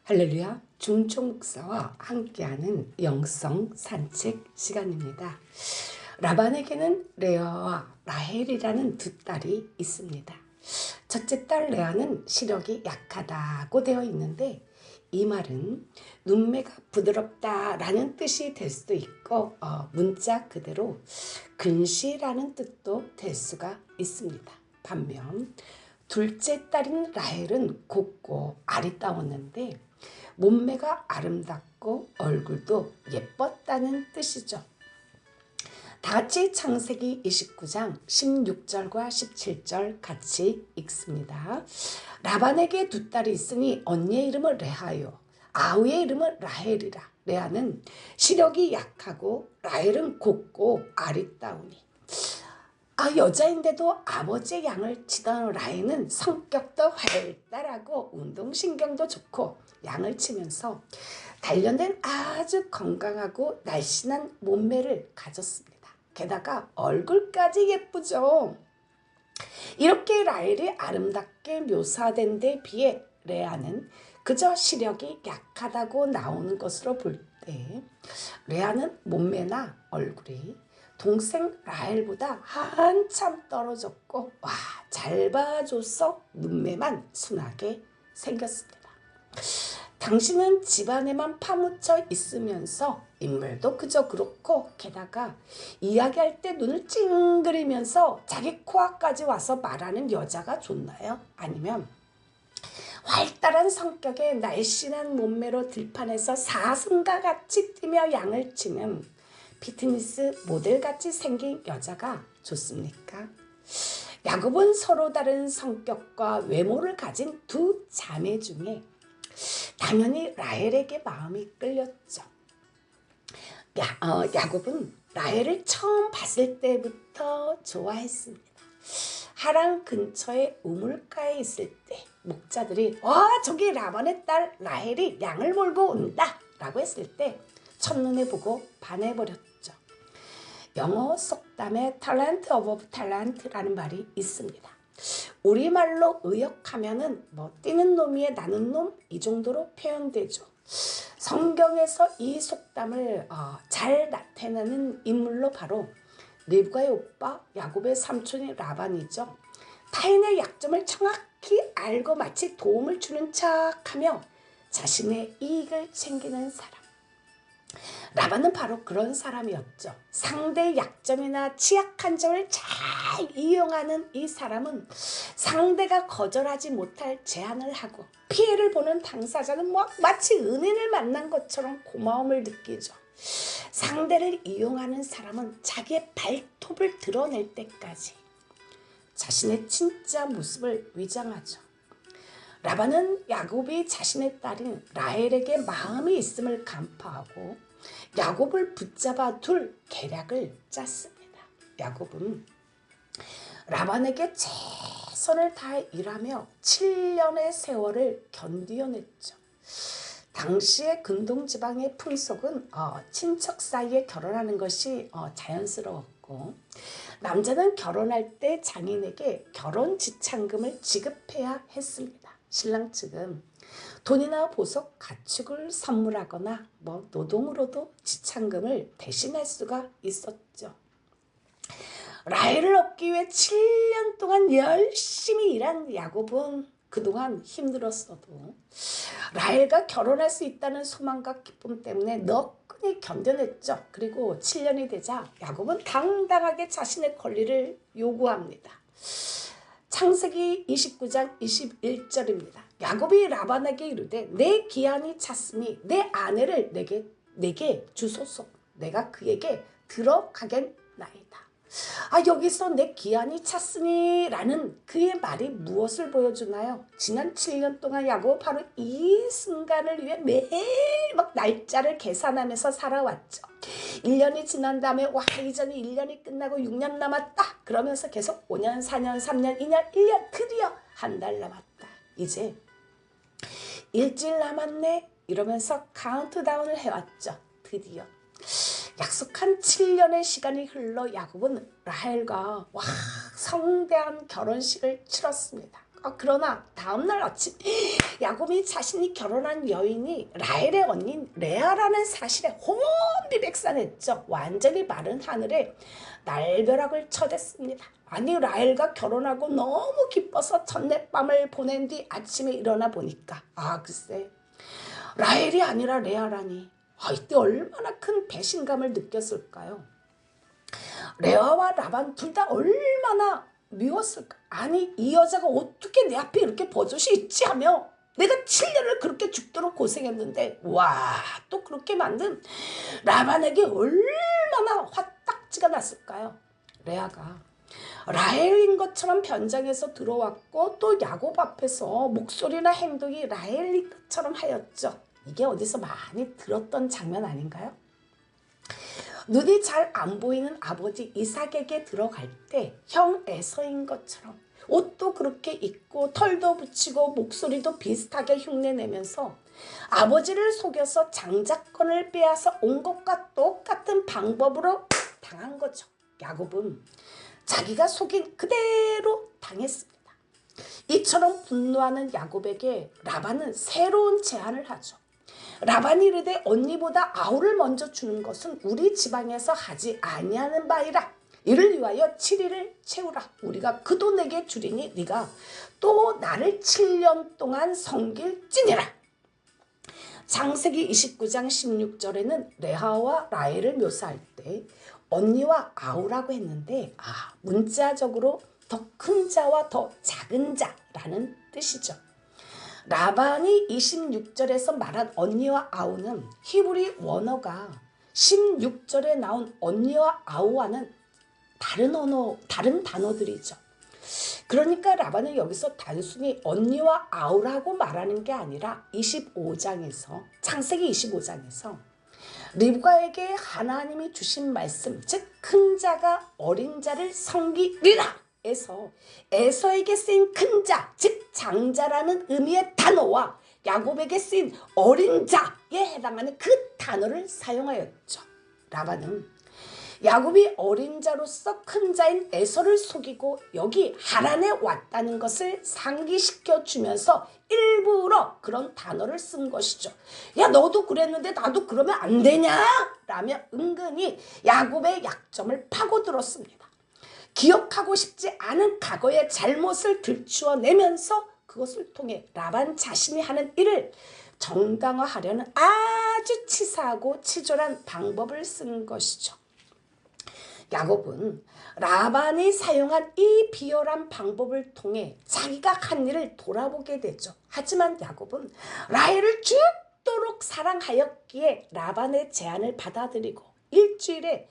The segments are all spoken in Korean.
할렐루야, 중총 목사와 함께하는 영성 산책 시간입니다. 라반에게는 레아와 라헬이라는 두 딸이 있습니다. 첫째 딸 레아는 시력이 약하다고 되어 있는데 이 말은 눈매가 부드럽다라는 뜻이 될 수도 있고 문자 그대로 근시라는 뜻도 될 수가 있습니다. 반면 둘째 딸인 라헬은 곱고 아리따웠는데 몸매가 아름답고 얼굴도 예뻤다는 뜻이죠. 다같이 창세기 29장 16절과 17절 같이 읽습니다. 라반에게 두 딸이 있으니 언니의 이름은 레아요, 아우의 이름은 라헬이라. 레아는 시력이 약하고 라헬은 곱고 아리따우니. 여자인데도 아버지의 양을 치던 라헬은 성격도 활달하고 운동신경도 좋고 양을 치면서 단련된 아주 건강하고 날씬한 몸매를 가졌습니다. 게다가 얼굴까지 예쁘죠. 이렇게 라헬이 아름답게 묘사된 데 비해 레아는 그저 시력이 약하다고 나오는 것으로 볼 때 레아는 몸매나 얼굴이 동생 라헬보다 한참 떨어졌고 잘 봐줘서 눈매만 순하게 생겼습니다. 당신은 집안에만 파묻혀 있으면서 인물도 그저 그렇고 게다가 이야기할 때 눈을 찡그리면서 자기 코앞까지 와서 말하는 여자가 좋나요? 아니면 활달한 성격에 날씬한 몸매로 들판에서 사슴과 같이 뛰며 양을 치는 피트니스 모델같이 생긴 여자가 좋습니까? 야곱은 서로 다른 성격과 외모를 가진 두 자매 중에 당연히 라헬에게 마음이 끌렸죠. 야곱은 라헬을 처음 봤을 때부터 좋아했습니다. 하란 근처의 우물가에 있을 때 목자들이 저기 라반의 딸 라헬이 양을 몰고 온다 라고 했을 때 첫눈에 보고 반해버렸죠. 영어 속담에 talent of talent라는 말이 있습니다. 우리말로 의역하면은 뛰는 놈이에 나는 놈 이 정도로 표현되죠. 성경에서 이 속담을 잘 나타내는 인물로 바로 리브가의 오빠 야곱의 삼촌이 라반이죠. 타인의 약점을 정확히 알고 마치 도움을 주는 척하며 자신의 이익을 챙기는 사람. 라반은 바로 그런 사람이었죠. 상대의 약점이나 취약한 점을 잘 이용하는 이 사람은 상대가 거절하지 못할 제안을 하고 피해를 보는 당사자는 마치 은인을 만난 것처럼 고마움을 느끼죠. 상대를 이용하는 사람은 자기의 발톱을 드러낼 때까지 자신의 진짜 모습을 위장하죠. 라반은 야곱이 자신의 딸인 라헬에게 마음이 있음을 간파하고 야곱을 붙잡아 둘 계략을 짰습니다. 야곱은 라반에게 최선을 다해 일하며 7년의 세월을 견디어냈죠. 당시의 근동지방의 풍속은 친척 사이에 결혼하는 것이 자연스러웠고 남자는 결혼할 때 장인에게 결혼 지참금을 지급해야 했습니다. 신랑 측은 돈이나 보석, 가축을 선물하거나 노동으로도 지참금을 대신할 수가 있었죠. 라헬을 얻기 위해 7년 동안 열심히 일한 야곱은 그동안 힘들었어도 라헬과 결혼할 수 있다는 소망과 기쁨 때문에 너끈히 견뎌냈죠. 그리고 7년이 되자 야곱은 당당하게 자신의 권리를 요구합니다. 창세기 29장 21절입니다. 야곱이 라반에게 이르되 내 기한이 찼으니 내 아내를 내게 주소서. 내가 그에게 들어가겠나이다. 여기서 내 기한이 찼으니 라는 그의 말이 무엇을 보여주나요? 지난 7년 동안 야곱은 바로 이 순간을 위해 매일 날짜를 계산하면서 살아왔죠. 1년이 지난 다음에 이전에 1년이 끝나고 6년 남았다 그러면서 계속 5년, 4년, 3년, 2년, 1년, 드디어 한 달 남았다. 이제 일주일 남았네 이러면서 카운트다운을 해왔죠. 드디어 약속한 7년의 시간이 흘러 야곱은 라헬과 성대한 결혼식을 치렀습니다. 그러나 다음날 아침 야곱이 자신이 결혼한 여인이 라헬의 언니인 레아라는 사실에 혼비백산했죠. 완전히 마른 하늘에 날벼락을 쳐댔습니다. 아니 라헬과 결혼하고 너무 기뻐서 첫날밤을 보낸 뒤 아침에 일어나 보니까 글쎄 라헬이 아니라 레아라니. 이때 얼마나 큰 배신감을 느꼈을까요? 레아와 라반 둘 다 얼마나 미웠을까. 아니 이 여자가 어떻게 내 앞에 이렇게 버젓이 있지 하며 내가 7년을 그렇게 죽도록 고생했는데 또 그렇게 만든 라반에게 얼마나 화딱지가 났을까요? 레아가 라헬인 것처럼 변장해서 들어왔고 또 야곱 앞에서 목소리나 행동이 라헬인 것처럼 하였죠. 이게 어디서 많이 들었던 장면 아닌가요? 눈이 잘 안 보이는 아버지 이삭에게 들어갈 때 형 에서인 것처럼 옷도 그렇게 입고 털도 붙이고 목소리도 비슷하게 흉내내면서 아버지를 속여서 장자권을 빼앗아 온 것과 똑같은 방법으로 당한 거죠. 야곱은 자기가 속인 그대로 당했습니다. 이처럼 분노하는 야곱에게 라반은 새로운 제안을 하죠. 라반이 이르되 언니보다 아우를 먼저 주는 것은 우리 지방에서 하지 아니하는 바이라. 이를 위하여 7일을 채우라. 우리가 그 돈에게 주리니 네가 또 나를 7년 동안 섬길지니라. 창세기 29장 16절에는 레아와 라헬을 묘사할 때 언니와 아우라고 했는데 문자적으로 더 큰 자와 더 작은 자라는 뜻이죠. 라반이 26절에서 말한 언니와 아우는 히브리 원어가 16절에 나온 언니와 아우와는 다른 단어들이죠. 그러니까 라반은 여기서 단순히 언니와 아우라고 말하는 게 아니라 창세기 25장에서 리브가에게 하나님이 주신 말씀, 즉 큰 자가 어린 자를 섬기리라 에서 에서에게 쓰인 큰 자, 즉 장자라는 의미의 단어와 야곱에게 쓰인 어린 자에 해당하는 그 단어를 사용하였죠. 라반은 야곱이 어린 자로서 큰 자인 에서를 속이고 여기 하란에 왔다는 것을 상기시켜 주면서 일부러 그런 단어를 쓴 것이죠. 야 너도 그랬는데 나도 그러면 안 되냐? 라며 은근히 야곱의 약점을 파고들었습니다. 기억하고 싶지 않은 과거의 잘못을 들추어내면서 그것을 통해 라반 자신이 하는 일을 정당화하려는 아주 치사하고 치졸한 방법을 쓴 것이죠. 야곱은 라반이 사용한 이 비열한 방법을 통해 자기가 한 일을 돌아보게 되죠. 하지만 야곱은 라헬을 죽도록 사랑하였기에 라반의 제안을 받아들이고 일주일에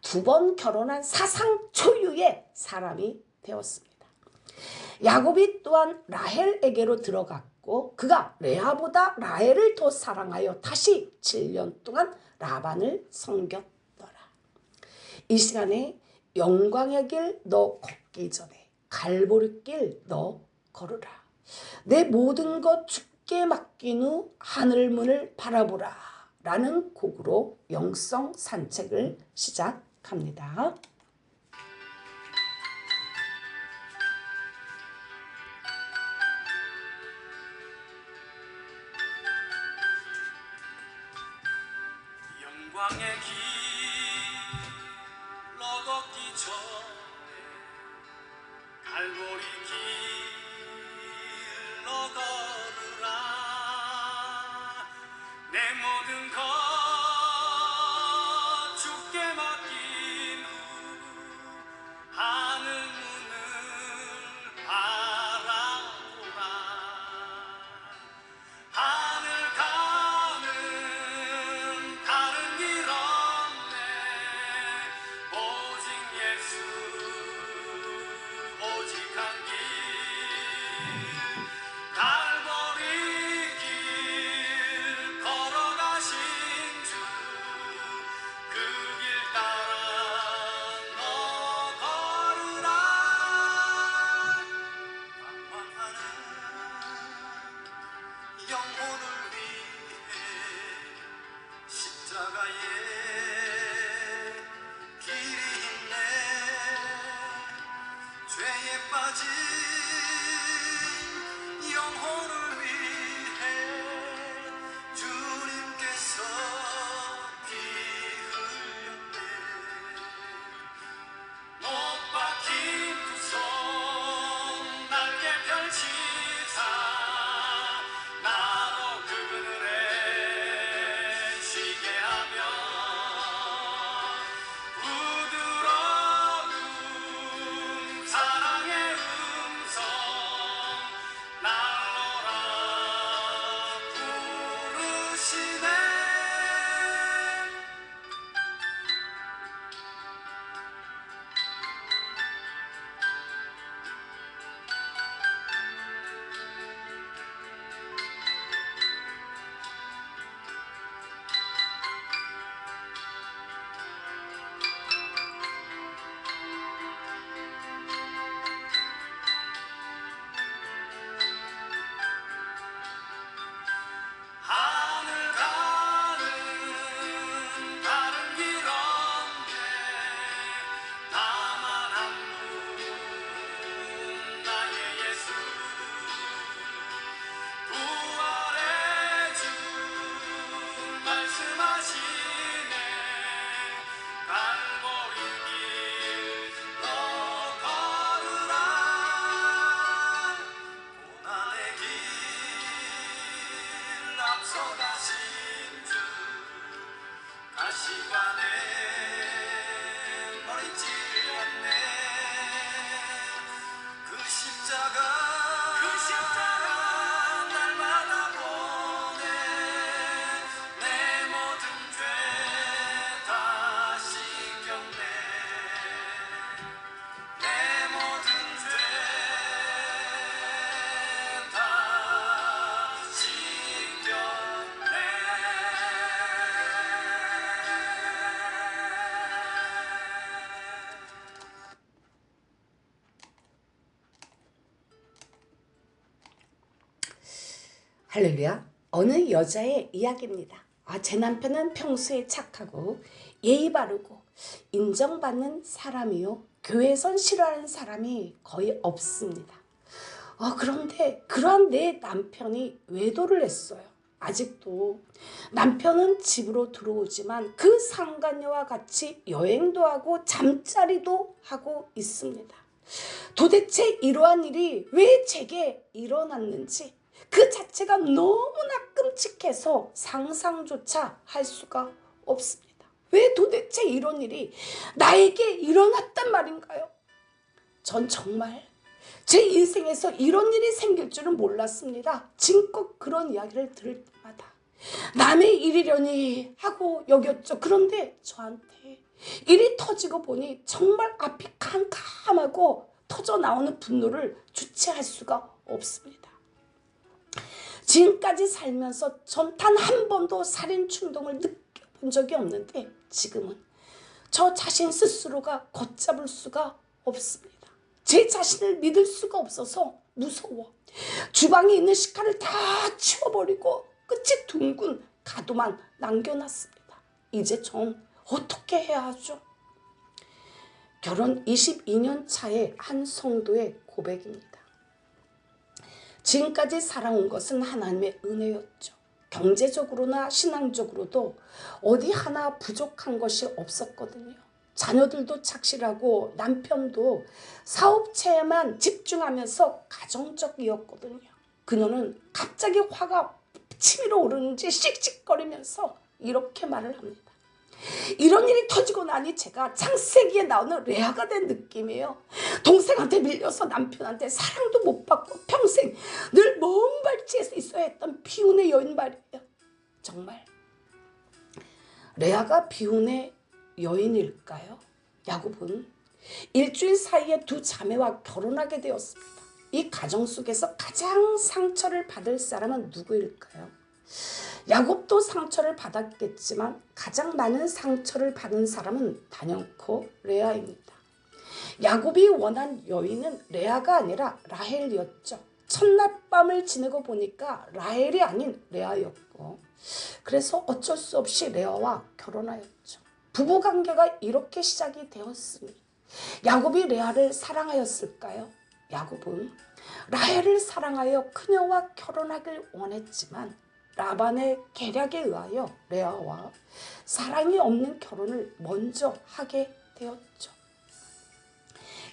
2번 결혼한 사상 초유의 사람이 되었습니다. 야곱이 또한 라헬에게로 들어갔고 그가 레아보다 라헬을 더 사랑하여 다시 7년 동안 라반을 섬겼더라. 이 시간에 영광의 길 너 걷기 전에 갈보리 길 너 걸으라. 내 모든 것 주께 맡긴 후 하늘문을 바라보라 라는 곡으로 영성 산책을 시작합니다. 영광의 길 너 걷기 전에 갈보리 길 너 걸으라. 내 모든 것 주께 맡긴 후 하늘 문을 바라보라. 하늘 가는 다른 길 없네. 오직 예수 오직 한 길. 갈보리 길 걸어가신 주 그 길 따라 너 걸으라. 방황하는 영혼을 위해 십자가에 길이 있네. 죄에 빠진 할렐루야. 어느 여자의 이야기입니다. 제 남편은 평소에 착하고 예의 바르고 인정받는 사람이요. 교회에선 싫어하는 사람이 거의 없습니다. 그런데 그러한 내 남편이 외도를 했어요. 아직도 남편은 집으로 들어오지만 그 상간녀와 같이 여행도 하고 잠자리도 하고 있습니다. 도대체 이러한 일이 왜 제게 일어났는지 그 자체가 너무나 끔찍해서 상상조차 할 수가 없습니다. 왜 도대체 이런 일이 나에게 일어났단 말인가요? 전 정말 제 인생에서 이런 일이 생길 줄은 몰랐습니다. 지금껏 그런 이야기를 들을 때마다 남의 일이려니 하고 여겼죠. 그런데 저한테 일이 터지고 보니 정말 앞이 캄캄하고 터져 나오는 분노를 주체할 수가 없습니다. 지금까지 살면서 전 단 한 번도 살인 충동을 느껴본 적이 없는데 지금은 저 자신 스스로가 걷잡을 수가 없습니다. 제 자신을 믿을 수가 없어서 무서워. 주방에 있는 식칼을 다 치워버리고 끝이 둥근 가도만 남겨놨습니다. 이제 전 어떻게 해야 하죠? 결혼 22년 차의 한 성도의 고백입니다. 지금까지 살아온 것은 하나님의 은혜였죠. 경제적으로나 신앙적으로도 어디 하나 부족한 것이 없었거든요. 자녀들도 착실하고 남편도 사업체에만 집중하면서 가정적이었거든요. 그녀는 갑자기 화가 치밀어 오르는지 씩씩거리면서 이렇게 말을 합니다. 이런 일이 터지고 나니 제가 창세기에 나오는 레아가 된 느낌이에요. 동생한테 밀려서 남편한테 사랑도 못 받고 평생 늘 먼 발치에서 있어야 했던 비운의 여인 말이에요. 정말 레아가 비운의 여인일까요? 야곱은 일주일 사이에 두 자매와 결혼하게 되었습니다. 이 가정 속에서 가장 상처를 받을 사람은 누구일까요? 야곱도 상처를 받았겠지만 가장 많은 상처를 받은 사람은 단연코 레아입니다. 야곱이 원한 여인은 레아가 아니라 라헬이었죠. 첫날 밤을 지내고 보니까 라헬이 아닌 레아였고 그래서 어쩔 수 없이 레아와 결혼하였죠. 부부관계가 이렇게 시작이 되었으니 야곱이 레아를 사랑하였을까요? 야곱은 라헬을 사랑하여 그녀와 결혼하길 원했지만 라반의 계략에 의하여 레아와 사랑이 없는 결혼을 먼저 하게 되었죠.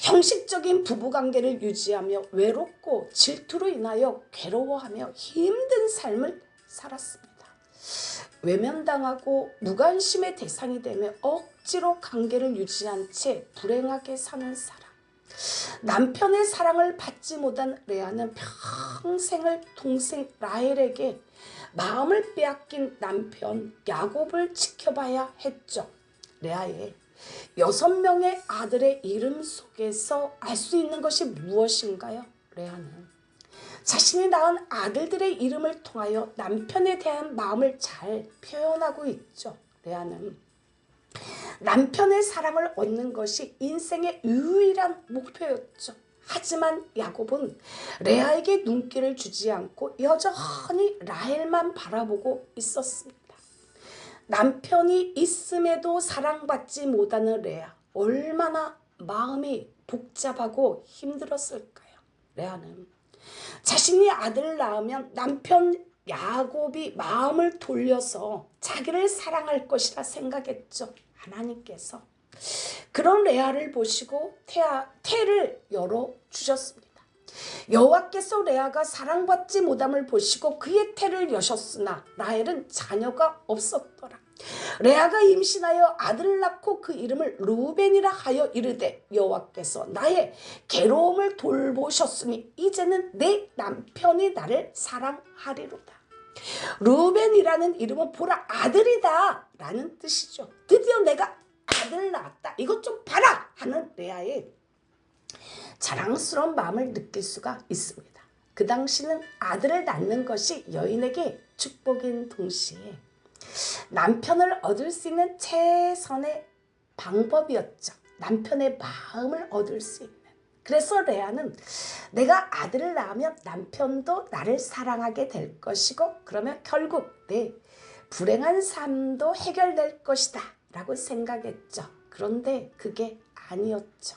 형식적인 부부관계를 유지하며 외롭고 질투로 인하여 괴로워하며 힘든 삶을 살았습니다. 외면당하고 무관심의 대상이 되며 억지로 관계를 유지한 채 불행하게 사는 사람. 남편의 사랑을 받지 못한 레아는 평생을 동생 라헬에게 마음을 빼앗긴 남편 야곱을 지켜봐야 했죠. 레아의 6명의 아들의 이름 속에서 알 수 있는 것이 무엇인가요? 레아는 자신이 낳은 아들들의 이름을 통하여 남편에 대한 마음을 잘 표현하고 있죠. 레아는 남편의 사랑을 얻는 것이 인생의 유일한 목표였죠. 하지만 야곱은 레아에게 눈길을 주지 않고 여전히 라헬만 바라보고 있었습니다. 남편이 있음에도 사랑받지 못하는 레아, 얼마나 마음이 복잡하고 힘들었을까요? 레아는 자신이 아들을 낳으면 남편 야곱이 마음을 돌려서 자기를 사랑할 것이라 생각했죠. 하나님께서 그런 레아를 보시고 태를 열어주셨습니다. 여호와께서 레아가 사랑받지 못함을 보시고 그의 태를 여셨으나 라헬은 자녀가 없었더라. 레아가 임신하여 아들을 낳고 그 이름을 루벤이라 하여 이르되 여호와께서 나의 괴로움을 돌보셨으니 이제는 내 남편이 나를 사랑하리로다. 루벤이라는 이름은 보라 아들이다 라는 뜻이죠. 드디어 내가 아들을 낳았다. 이것 좀 봐라 하는 레아의 자랑스러운 마음을 느낄 수가 있습니다. 그 당시는 아들을 낳는 것이 여인에게 축복인 동시에 남편을 얻을 수 있는 최선의 방법이었죠. 남편의 마음을 얻을 수 있는. 그래서 레아는 내가 아들을 낳으면 남편도 나를 사랑하게 될 것이고 그러면 결국 내 불행한 삶도 해결될 것이다 라고 생각했죠. 그런데 그게 아니었죠.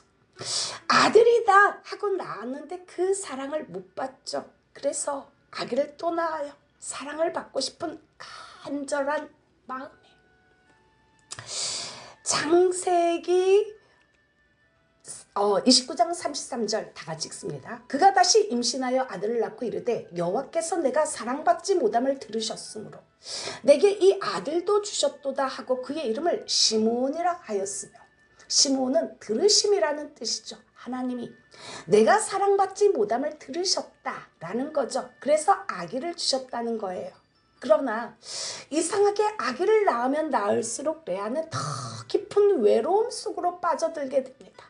아들이다 하고 낳았는데 그 사랑을 못 받죠. 그래서 아기를 또 낳아요. 사랑을 받고 싶은 간절한 마음에. 창세기 29장 33절 다 같이 읽습니다. 그가 다시 임신하여 아들을 낳고 이르되 여호와께서 내가 사랑받지 못함을 들으셨으므로 내게 이 아들도 주셨도다 하고 그의 이름을 시므온이라 하였으며, 시므온은 들으심이라는 뜻이죠. 하나님이 내가 사랑받지 못함을 들으셨다라는 거죠. 그래서 아기를 주셨다는 거예요. 그러나 이상하게 아기를 낳으면 낳을수록 레아는 더 깊은 외로움 속으로 빠져들게 됩니다.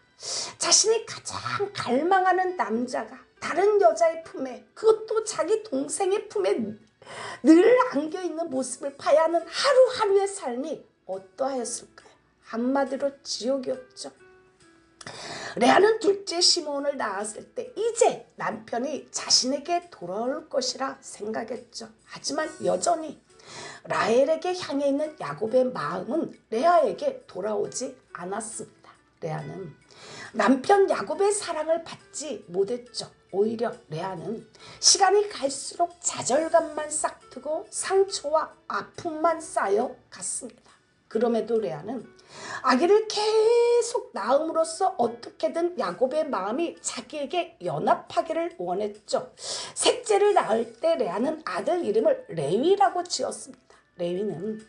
자신이 가장 갈망하는 남자가 다른 여자의 품에, 그것도 자기 동생의 품에 늘 안겨있는 모습을 봐야 하는 하루하루의 삶이 어떠하였을까요? 한마디로 지옥이었죠. 레아는 둘째 시므온을 낳았을 때 이제 남편이 자신에게 돌아올 것이라 생각했죠. 하지만 여전히 라헬에게 향해 있는 야곱의 마음은 레아에게 돌아오지 않았습니다. 레아는 남편 야곱의 사랑을 받지 못했죠. 오히려 레아는 시간이 갈수록 좌절감만 싹트고 상처와 아픔만 쌓여 갔습니다. 그럼에도 레아는 아기를 계속 낳음으로써 어떻게든 야곱의 마음이 자기에게 연합하기를 원했죠. 셋째를 낳을 때 레아는 아들 이름을 레위라고 지었습니다. 레위는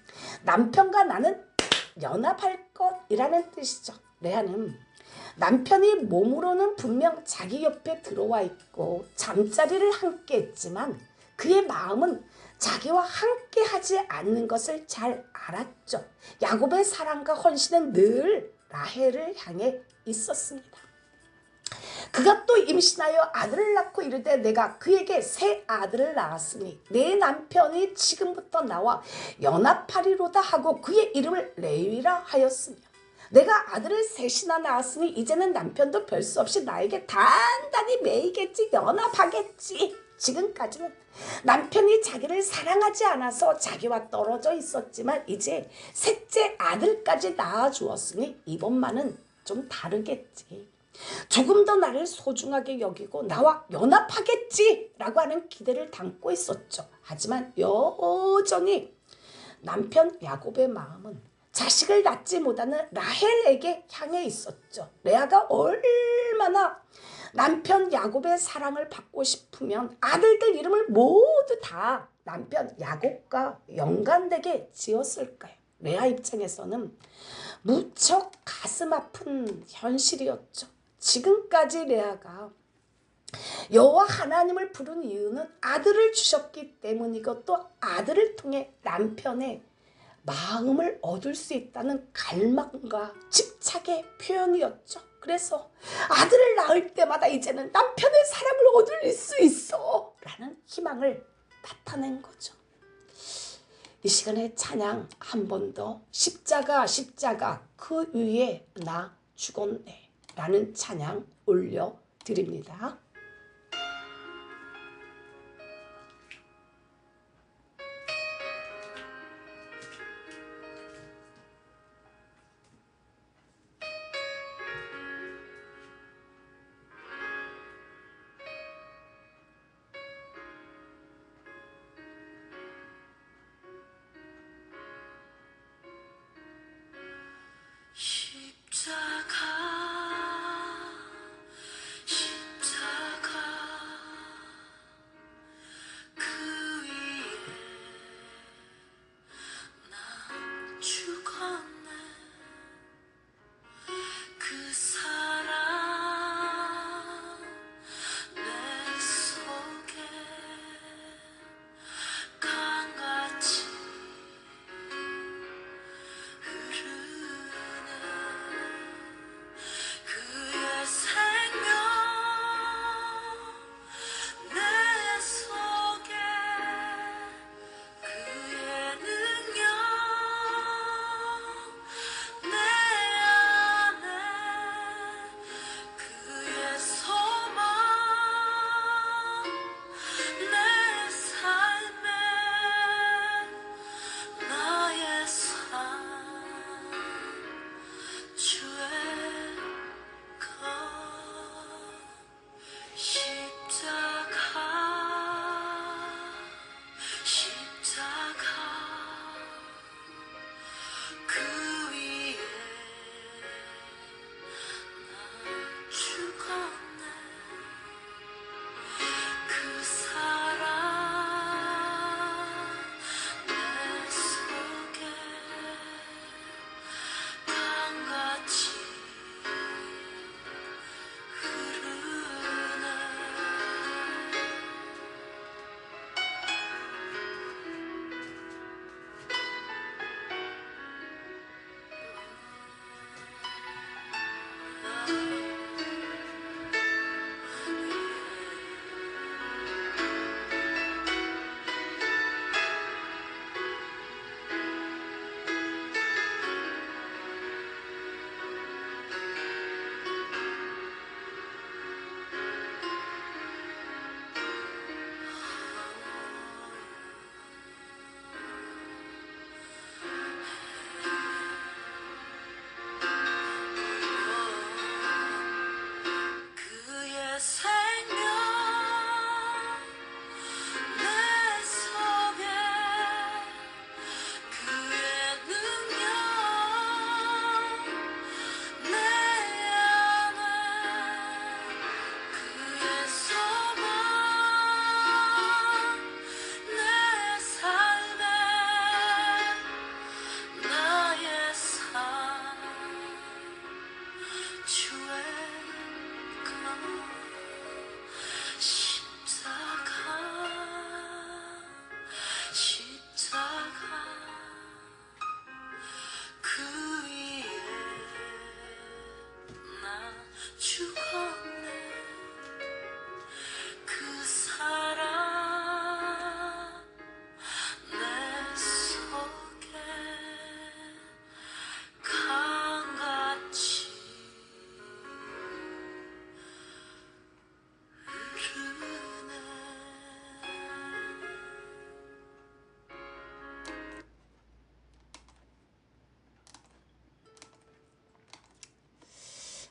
남편과 나는 연합할 것이라는 뜻이죠. 레아는 남편이 몸으로는 분명 자기 옆에 들어와 있고 잠자리를 함께 했지만 그의 마음은 자기와 함께 하지 않는 것을 잘 알았죠. 야곱의 사랑과 헌신은 늘 라헬을 향해 있었습니다. 그가 또 임신하여 아들을 낳고 이르되 내가 그에게 새 아들을 낳았으니 내 남편이 지금부터 나와 연합하리로다 하고 그의 이름을 레위라 하였으며, 내가 아들을 셋이나 낳았으니 이제는 남편도 별 수 없이 나에게 단단히 매이겠지, 연합하겠지. 지금까지는 남편이 자기를 사랑하지 않아서 자기와 떨어져 있었지만 이제 셋째 아들까지 낳아주었으니 이번만은 좀 다르겠지. 조금 더 나를 소중하게 여기고 나와 연합하겠지라고 하는 기대를 담고 있었죠. 하지만 여전히 남편 야곱의 마음은 자식을 낳지 못하는 라헬에게 향해 있었죠. 레아가 얼마나 남편 야곱의 사랑을 받고 싶으면 아들들 이름을 모두 다 남편 야곱과 연관되게 지었을까요? 레아 입장에서는 무척 가슴 아픈 현실이었죠. 지금까지 레아가 여호와 하나님을 부른 이유는 아들을 주셨기 때문이고 또 아들을 통해 남편의 마음을 얻을 수 있다는 갈망과 집착의 표현이었죠. 그래서 아들을 낳을 때마다 이제는 남편의 사랑을 얻을 수 있어 라는 희망을 나타낸 거죠. 이 시간에 찬양 한 번 더, 십자가 십자가 그 위에 나 죽었네 라는 찬양 올려드립니다. 십자가 십자가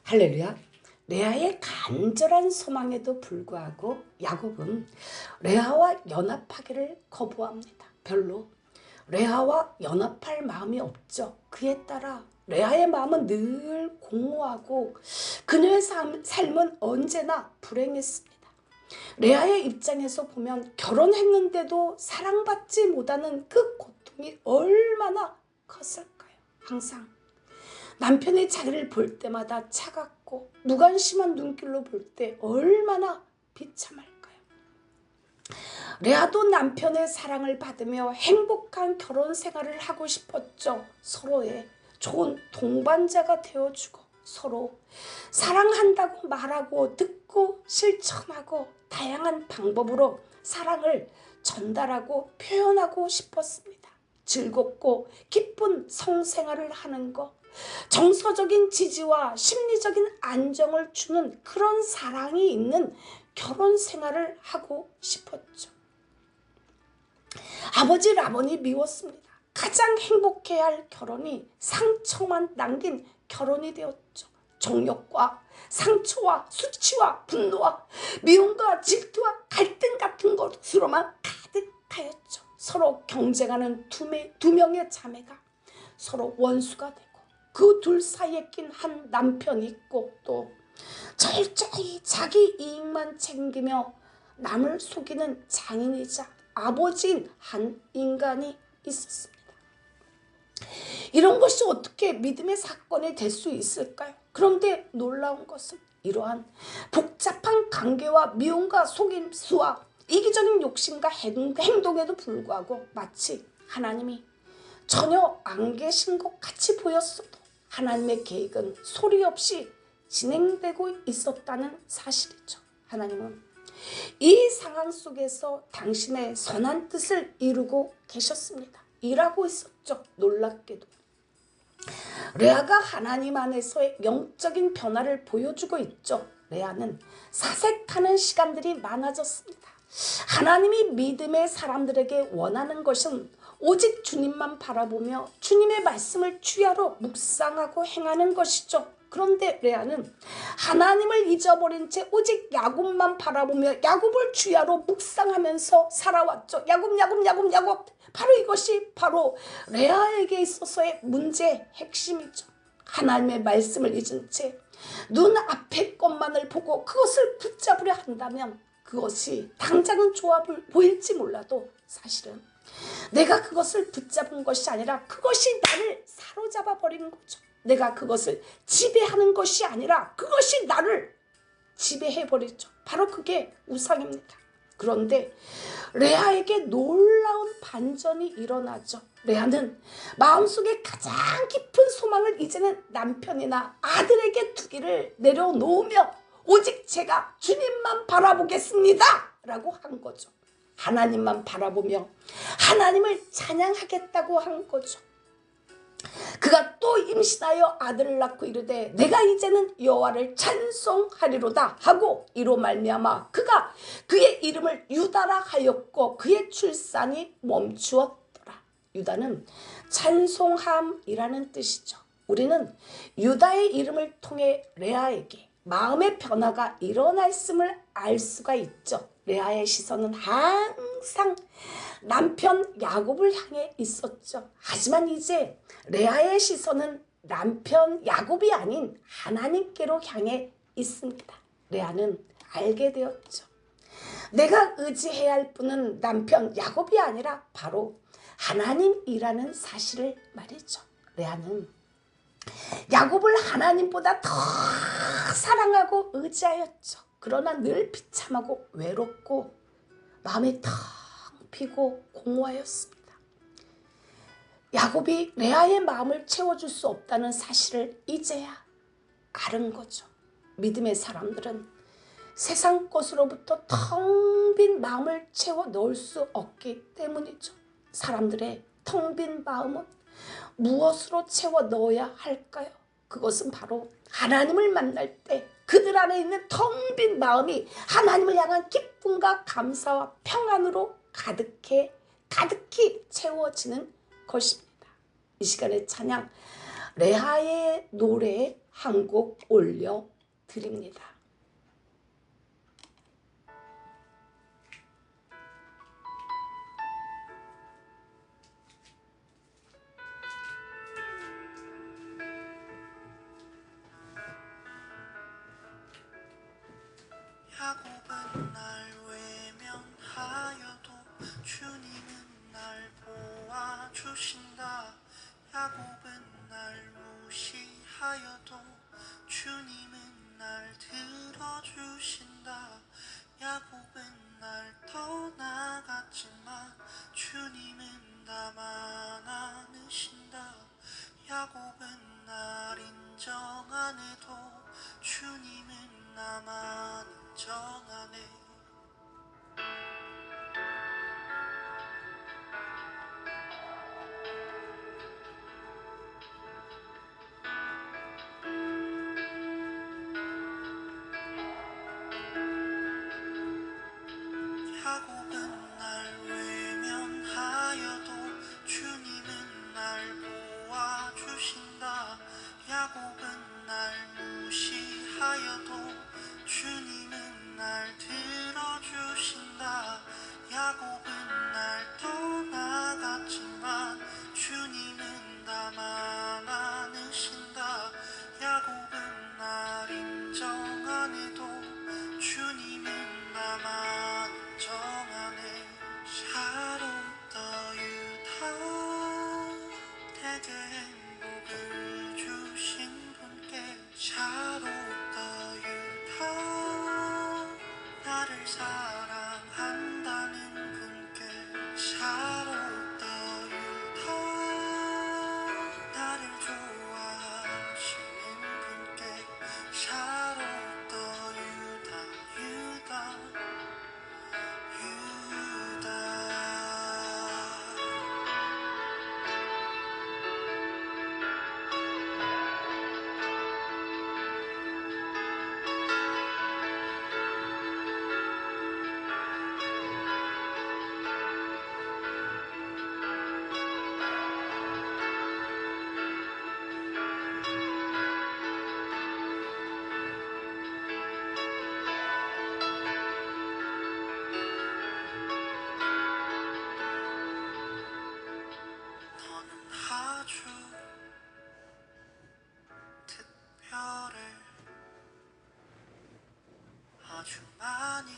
할렐루야. 레아의 간절한 소망에도 불구하고 야곱은 레아와 연합하기를 거부합니다. 별로 레아와 연합할 마음이 없죠. 그에 따라 레아의 마음은 늘 공허하고 그녀의 삶은 언제나 불행했습니다. 레아의 입장에서 보면 결혼했는데도 사랑받지 못하는 그 고통이 얼마나 컸을까요? 항상 남편이 자기를 볼 때마다 차갑고 무관심한 눈길로 볼 때 얼마나 비참할까요? 레아도 남편의 사랑을 받으며 행복한 결혼 생활을 하고 싶었죠. 서로의 좋은 동반자가 되어주고 서로 사랑한다고 말하고 듣고 실천하고 다양한 방법으로 사랑을 전달하고 표현하고 싶었습니다. 즐겁고 기쁜 성생활을 하는 것, 정서적인 지지와 심리적인 안정을 주는 그런 사랑이 있는 결혼 생활을 하고 싶었죠. 아버지 라반이 미웠습니다. 가장 행복해야 할 결혼이 상처만 남긴 결혼이 되었죠. 정욕과 상처와 수치와 분노와 미움과 질투와 갈등 같은 것으로만 가득하였죠. 서로 경쟁하는 두 명의 자매가 서로 원수가 되고 그 둘 사이에 낀 한 남편이 있고 또 철저히 자기 이익만 챙기며 남을 속이는 장인이자 아버지인 한 인간이 있었습니다. 이런 것이 어떻게 믿음의 사건이 될 수 있을까요? 그런데 놀라운 것은 이러한 복잡한 관계와 미움과 속임수와 이기적인 욕심과 행동에도 불구하고 마치 하나님이 전혀 안 계신 것 같이 보였어도 하나님의 계획은 소리 없이 진행되고 있었다는 사실이죠. 하나님은 이 상황 속에서 당신의 선한 뜻을 이루고 계셨습니다. 일하고 있었죠. 놀랍게도 레아가 하나님 안에서의 영적인 변화를 보여주고 있죠. 레아는 사색하는 시간들이 많아졌습니다. 하나님이 믿음의 사람들에게 원하는 것은 오직 주님만 바라보며 주님의 말씀을 주야로 묵상하고 행하는 것이죠. 그런데 레아는 하나님을 잊어버린 채 오직 야곱만 바라보며 야곱을 주야로 묵상하면서 살아왔죠. 야곱. 바로 이것이 바로 레아에게 있어서의 문제의 핵심이죠. 하나님의 말씀을 잊은 채 눈앞의 것만을 보고 그것을 붙잡으려 한다면 그것이 당장은 좋아 보일지 몰라도 사실은 내가 그것을 붙잡은 것이 아니라 그것이 나를 사로잡아 버린 거죠. 내가 그것을 지배하는 것이 아니라 그것이 나를 지배해버리죠. 바로 그게 우상입니다. 그런데 레아에게 놀라운 반전이 일어나죠. 레아는 마음속에 가장 깊은 소망을 이제는 남편이나 아들에게 두기를 내려놓으며 오직 제가 주님만 바라보겠습니다 라고 한 거죠. 하나님만 바라보며 하나님을 찬양하겠다고 한 거죠. 그가 또 임신하여 아들을 낳고 이르되 내가 이제는 여호와를 찬송하리로다 하고 이로 말미암아 그가 그의 이름을 유다라 하였고 그의 출산이 멈추었더라. 유다는 찬송함이라는 뜻이죠. 우리는 유다의 이름을 통해 레아에게 마음의 변화가 일어났음을 알 수가 있죠. 레아의 시선은 항상 남편 야곱을 향해 있었죠. 하지만 이제 레아의 시선은 남편 야곱이 아닌 하나님께로 향해 있습니다. 레아는 알게 되었죠. 내가 의지해야 할 분은 남편 야곱이 아니라 바로 하나님이라는 사실을 말이죠. 레아는 야곱을 하나님보다 더 사랑하고 의지하였죠. 그러나 늘 비참하고 외롭고 마음이 텅 비고 공허하였습니다. 야곱이 레아의 마음을 채워줄 수 없다는 사실을 이제야 알은 거죠. 믿음의 사람들은 세상 것으로부터 텅 빈 마음을 채워 넣을 수 없기 때문이죠. 사람들의 텅 빈 마음은 무엇으로 채워 넣어야 할까요? 그것은 바로 하나님을 만날 때 그들 안에 있는 텅 빈 마음이 하나님을 향한 기쁨과 감사와 평안으로 가득히 채워지는 것입니다. 이 시간의 찬양 레아의 노래 한 곡 올려드립니다. 야곱은 날 외면하여도 주님은 날 보아주신다. 야곱은 날 무시하여도 주님은 날 들어주신다. 야곱은 날 떠나갔지만 주님은 나만 안으신다. 야곱은 날 인정 안 해도 주님은 나만 인정하네. 야곱은 날 외면하여도 주님은 날 보아주신다. 야곱은 날 무시하여도 주님은 날 들어주신다. 야곱은 날 떠나갔지만 주님은 나만 안으신다. 야곱은 날 인정 안 해도 주님은 나만 인정하네. 샤롯더 유다 내게 행복을 주신 분께 샤롯더 유다 나를 사랑한다는 분께 샤롯더 유다 나를 좋아하시는 분께 샤롯더 유다 유다 유다. 너는 아주 특별해. 아주 많이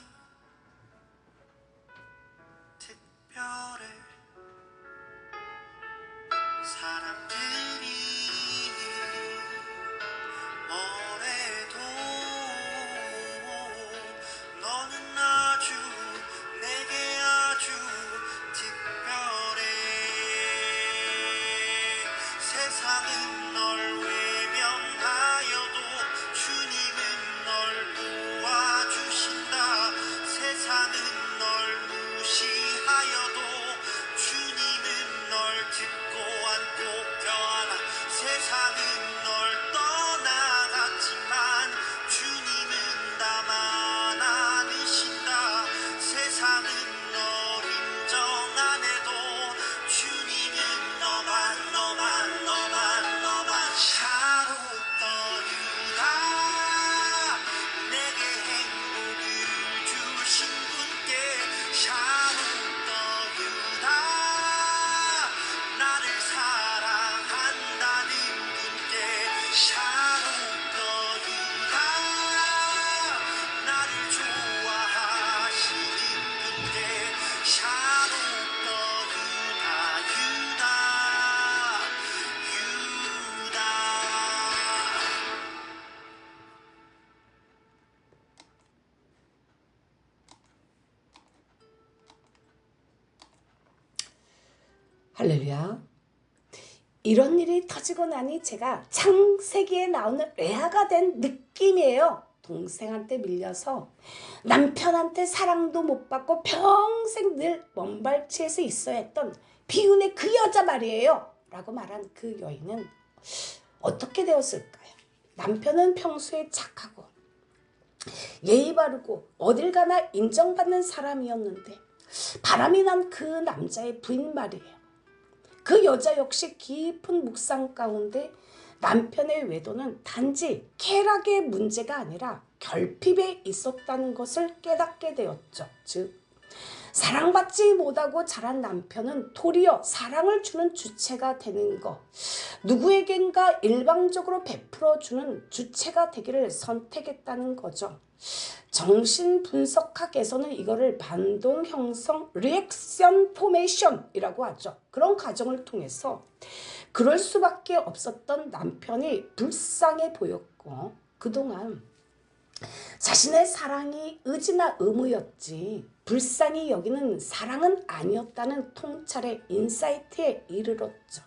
특별해. 사람들이 뭐래도 너는 아주 내게 아주 특별해. 세상은 널 외면하여도 주님은 널 도와주신다. 세상은 널 무시하여도 주님은 널 듣고 안고 껴안아. 세상은 널 떠나갔지만 주님은 나만 안으신다. 세상은 널 인정 안 해도 주님은 너만 샤롯더 유다 내게 행복을 주신 분께 샤롯더 유다 나를 사랑한다는 분께 샤롯더 유다 나를 좋아하시는 분께 샤롯더 유다 유다 유다. 할렐루야. 이런 일이 터지고 나니 제가 창세기에 나오는 레아가 된 느낌이에요. 동생한테 밀려서 남편한테 사랑도 못 받고 평생 늘 먼발치에서 있어야 했던 비운의 그 여자 말이에요. 라고 말한 그 여인은 어떻게 되었을까요? 남편은 평소에 착하고 예의 바르고 어딜 가나 인정받는 사람이었는데 바람이 난 그 남자의 부인 말이에요. 그 여자 역시 깊은 묵상 가운데 남편의 외도는 단지 쾌락의 문제가 아니라 결핍에 있었다는 것을 깨닫게 되었죠. 즉 사랑받지 못하고 자란 남편은 도리어 사랑을 주는 주체가 되는 것, 누구에겐가 일방적으로 베풀어주는 주체가 되기를 선택했다는 거죠. 정신분석학에서는 이거를 반동 형성 리액션 포메이션이라고 하죠. 그런 과정을 통해서 그럴 수밖에 없었던 남편이 불쌍해 보였고 그동안 자신의 사랑이 의지나 의무였지 불쌍히 여기는 사랑은 아니었다는 통찰의 인사이트에 이르렀죠.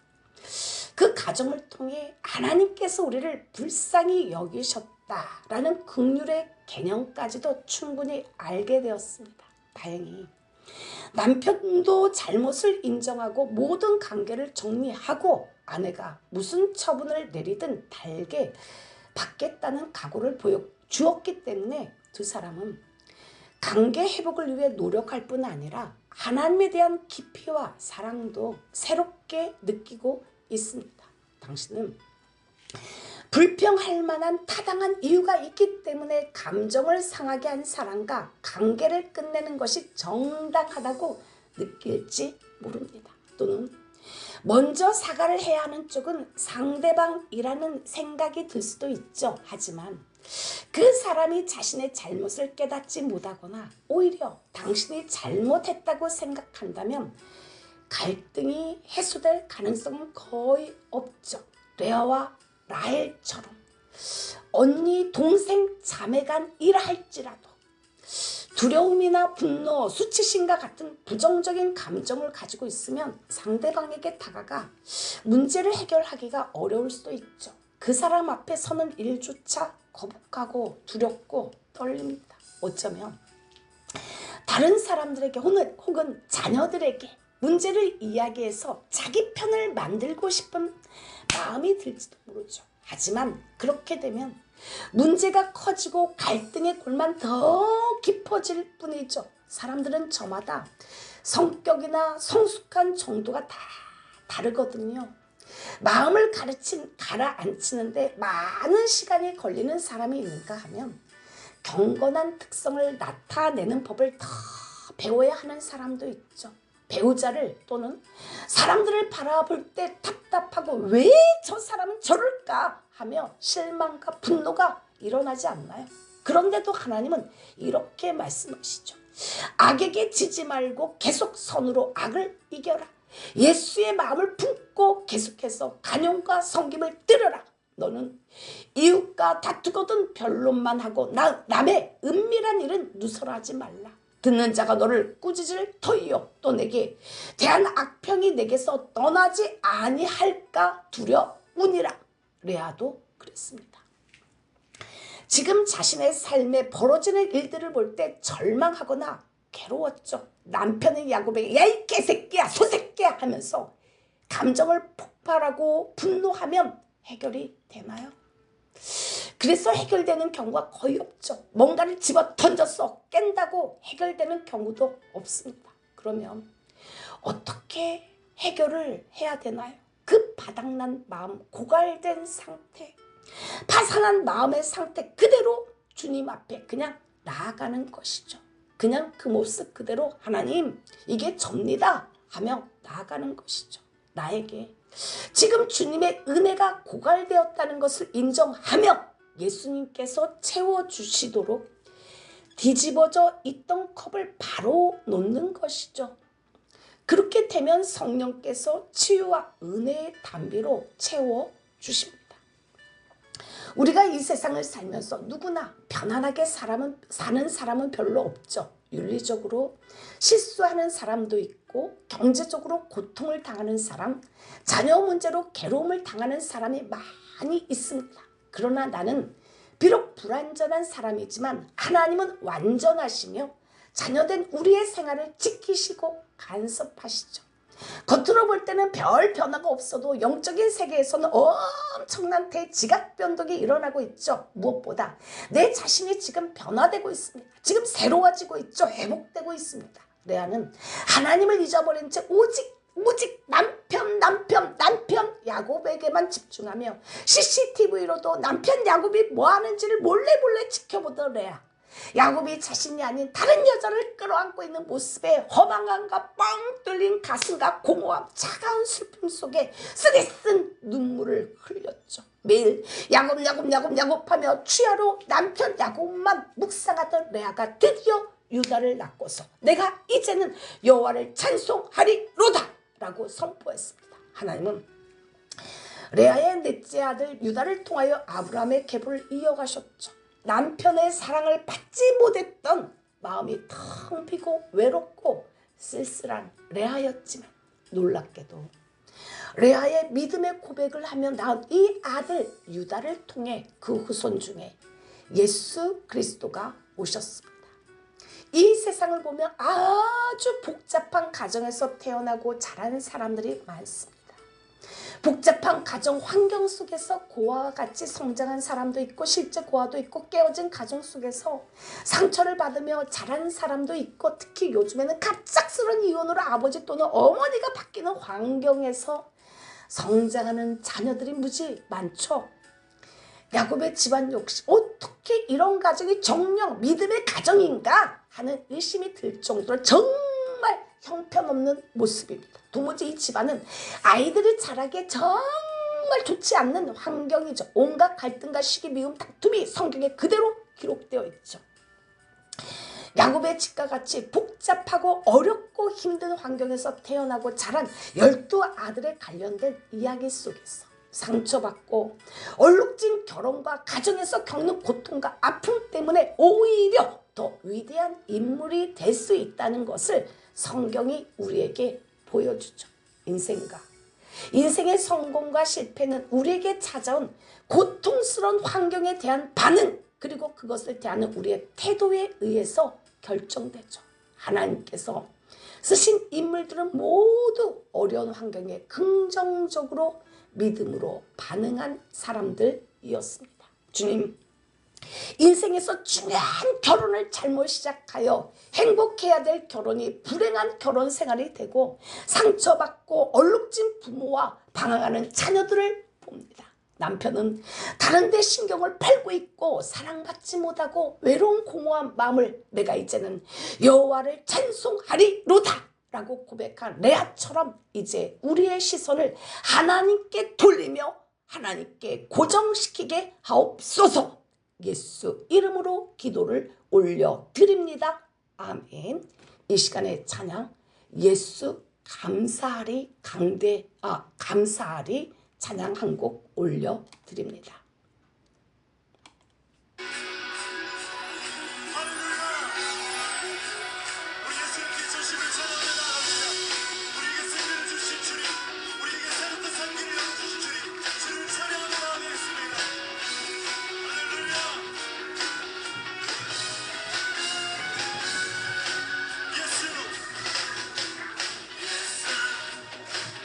그 과정을 통해 하나님께서 우리를 불쌍히 여기셨다라는 긍휼의 개념까지도 충분히 알게 되었습니다. 다행히 남편도 잘못을 인정하고 모든 관계를 정리하고 아내가 무슨 처분을 내리든 달게 받겠다는 각오를 보여주었기 때문에 두 사람은 관계 회복을 위해 노력할 뿐 아니라 하나님에 대한 깊이와 사랑도 새롭게 느끼고 있습니다. 당신은 불평할 만한 타당한 이유가 있기 때문에 감정을 상하게 한 사람과 관계를 끝내는 것이 정당하다고 느낄지 모릅니다. 또는 먼저 사과를 해야 하는 쪽은 상대방이라는 생각이 들 수도 있죠. 하지만 그 사람이 자신의 잘못을 깨닫지 못하거나 오히려 당신이 잘못했다고 생각한다면 갈등이 해소될 가능성은 거의 없죠. 레아와 라헬처럼 언니, 동생, 자매간이라 할지라도 두려움이나 분노, 수치심과 같은 부정적인 감정을 가지고 있으면 상대방에게 다가가 문제를 해결하기가 어려울 수도 있죠. 그 사람 앞에 서는 일조차 거북하고 두렵고 떨립니다. 어쩌면 다른 사람들에게 혹은 자녀들에게 문제를 이야기해서 자기 편을 만들고 싶은 마음이 들지도 모르죠. 하지만 그렇게 되면 문제가 커지고 갈등의 골만 더 깊어질 뿐이죠. 사람들은 저마다 성격이나 성숙한 정도가 다 다르거든요. 마음을 가라앉히는데 많은 시간이 걸리는 사람이 있는가 하면 경건한 특성을 나타내는 법을 더 배워야 하는 사람도 있죠. 배우자를 또는 사람들을 바라볼 때 답답하고 왜 저 사람은 저럴까 하며 실망과 분노가 일어나지 않나요? 그런데도 하나님은 이렇게 말씀하시죠. 악에게 지지 말고 계속 선으로 악을 이겨라. 예수의 마음을 품고 계속해서 간용과 섬김을 들으라. 너는 이웃과 다투거든 변론만 하고 남의 은밀한 일은 누설하지 말라. 듣는 자가 너를 꾸짖을 터이요 또 내게 대한 악평이 내게서 떠나지 아니할까 두려우니라. 레아도 그랬습니다. 지금 자신의 삶에 벌어지는 일들을 볼 때 절망하거나 괴로웠죠. 남편은 야곱에게 야 이 개새끼야 소새끼야 하면서 감정을 폭발하고 분노하면 해결이 되나요? 그래서 해결되는 경우가 거의 없죠. 뭔가를 집어 던져서 깬다고 해결되는 경우도 없습니다. 그러면 어떻게 해결을 해야 되나요? 그 바닥난 마음, 고갈된 상태, 파산한 마음의 상태 그대로 주님 앞에 그냥 나아가는 것이죠. 그냥 그 모습 그대로 하나님 이게 접니다 하며 나아가는 것이죠. 나에게 지금 주님의 은혜가 고갈되었다는 것을 인정하며 예수님께서 채워주시도록 뒤집어져 있던 컵을 바로 놓는 것이죠. 그렇게 되면 성령께서 치유와 은혜의 담비로 채워주십니다. 우리가 이 세상을 살면서 누구나 편안하게 사는 사람은 별로 없죠. 윤리적으로 실수하는 사람도 있고 경제적으로 고통을 당하는 사람, 자녀 문제로 괴로움을 당하는 사람이 많이 있습니다. 그러나 나는 비록 불완전한 사람이지만 하나님은 완전하시며 자녀된 우리의 생활을 지키시고 간섭하시죠. 겉으로 볼 때는 별 변화가 없어도 영적인 세계에서는 엄청난 대지각 변동이 일어나고 있죠. 무엇보다 내 자신이 지금 변화되고 있습니다. 지금 새로워지고 있죠. 회복되고 있습니다. 레아는 하나님을 잊어버린 채 오직 남편 야곱에게만 집중하며 CCTV로도 남편 야곱이 뭐하는지를 몰래 지켜보던 레아. 야곱이 자신이 아닌 다른 여자를 끌어안고 있는 모습에 허망함과 뻥 뚫린 가슴과 공허함, 차가운 슬픔 속에 쓰디쓴 눈물을 흘렸죠. 매일 야곱하며 취하로 남편 야곱만 묵상하던 레아가 드디어 유다를 낳고서 내가 이제는 여호와를 찬송하리로다 라고 선포했습니다. 하나님은 레아의 넷째 아들 유다를 통하여 아브라함의 계보를 이어가셨죠. 남편의 사랑을 받지 못했던 마음이 텅 비고 외롭고 쓸쓸한 레아였지만 놀랍게도 레아의 믿음의 고백을 하며 낳은 이 아들 유다를 통해 그 후손 중에 예수 그리스도가 오셨습니다. 이 세상을 보면 아주 복잡한 가정에서 태어나고 자란 사람들이 많습니다. 복잡한 가정 환경 속에서 고아와 같이 성장한 사람도 있고 실제 고아도 있고 깨어진 가정 속에서 상처를 받으며 자란 사람도 있고 특히 요즘에는 갑작스러운 이혼으로 아버지 또는 어머니가 바뀌는 환경에서 성장하는 자녀들이 무지 많죠. 야곱의 집안 역시 어떻게 이런 가정이 정령 믿음의 가정인가 하는 의심이 들 정도로 정말 형편없는 모습입니다. 도무지 이 집안은 아이들이 자라기에 정말 좋지 않는 환경이죠. 온갖 갈등과 시기, 미움, 다툼이 성경에 그대로 기록되어 있죠. 야곱의 집과 같이 복잡하고 어렵고 힘든 환경에서 태어나고 자란 12아들에 관련된 이야기 속에서 상처받고 얼룩진 결혼과 가정에서 겪는 고통과 아픔 때문에 오히려 더 위대한 인물이 될 수 있다는 것을 성경이 우리에게 보여주죠. 인생의 성공과 실패는 우리에게 찾아온 고통스러운 환경에 대한 반응 그리고 그것을 대하는 우리의 태도에 의해서 결정되죠. 하나님께서 쓰신 인물들은 모두 어려운 환경에 긍정적으로 믿음으로 반응한 사람들이었습니다. 주님, 인생에서 중요한 결혼을 잘못 시작하여 행복해야 될 결혼이 불행한 결혼 생활이 되고 상처받고 얼룩진 부모와 방황하는 자녀들을 봅니다. 남편은 다른 데 신경을 팔고 있고 사랑받지 못하고 외로운 공허한 마음을 내가 이제는 여호와를 찬송하리로다 라고 고백한 레아처럼 이제 우리의 시선을 하나님께 돌리며 하나님께 고정시키게 하옵소서. 예수 이름으로 기도를 올려드립니다. 아멘. 이 시간의 찬양 예수 감사하리 감사하리 찬양 한 곡 올려드립니다.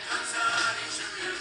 감사하리 주의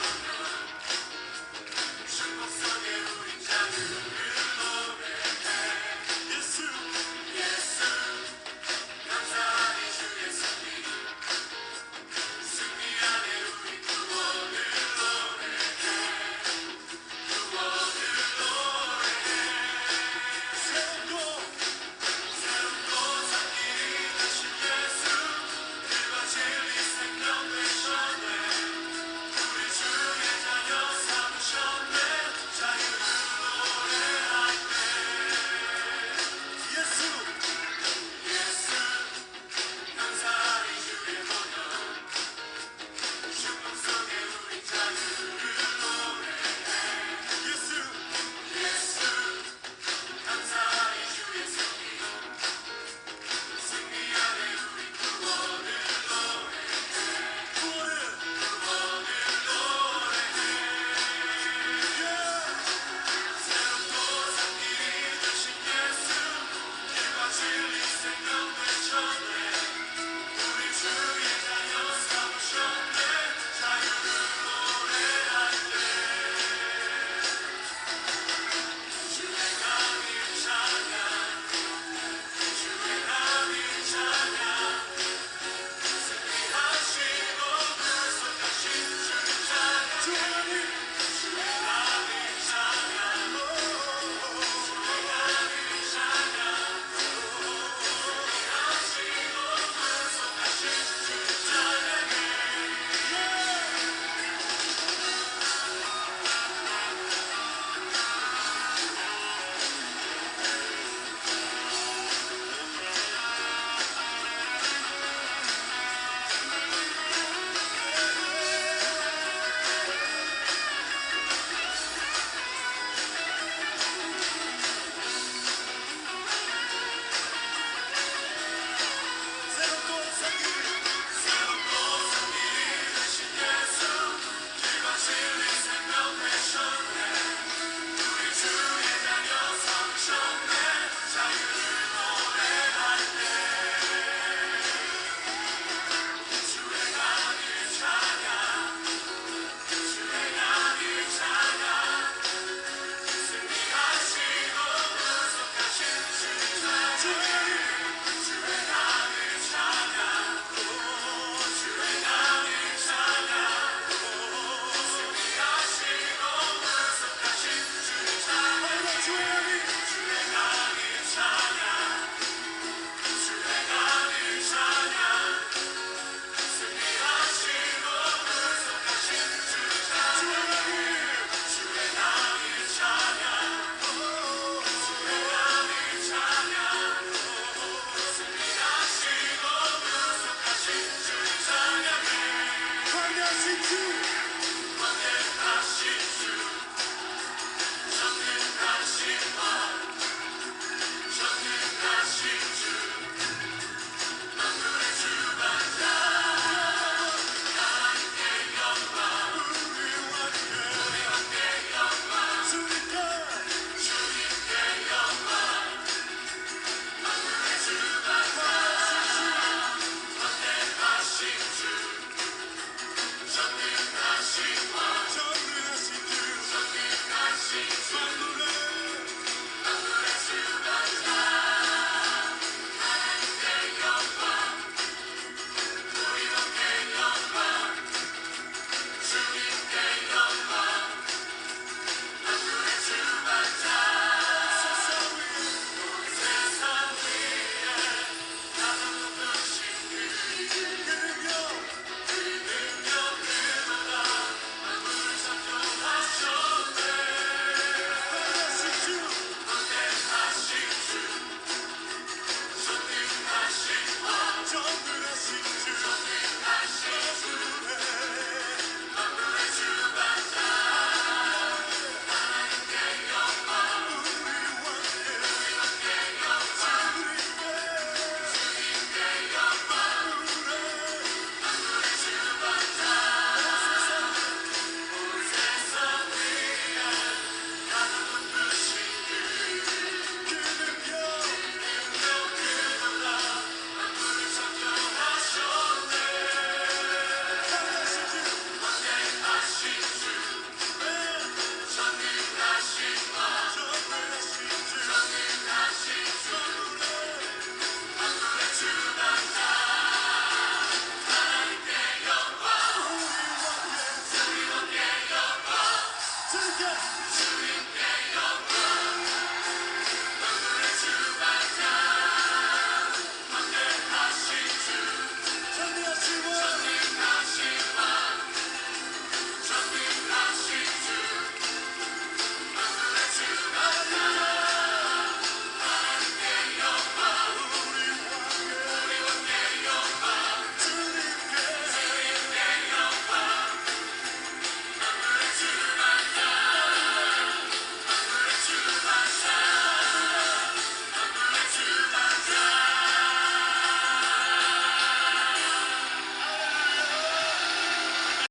Together.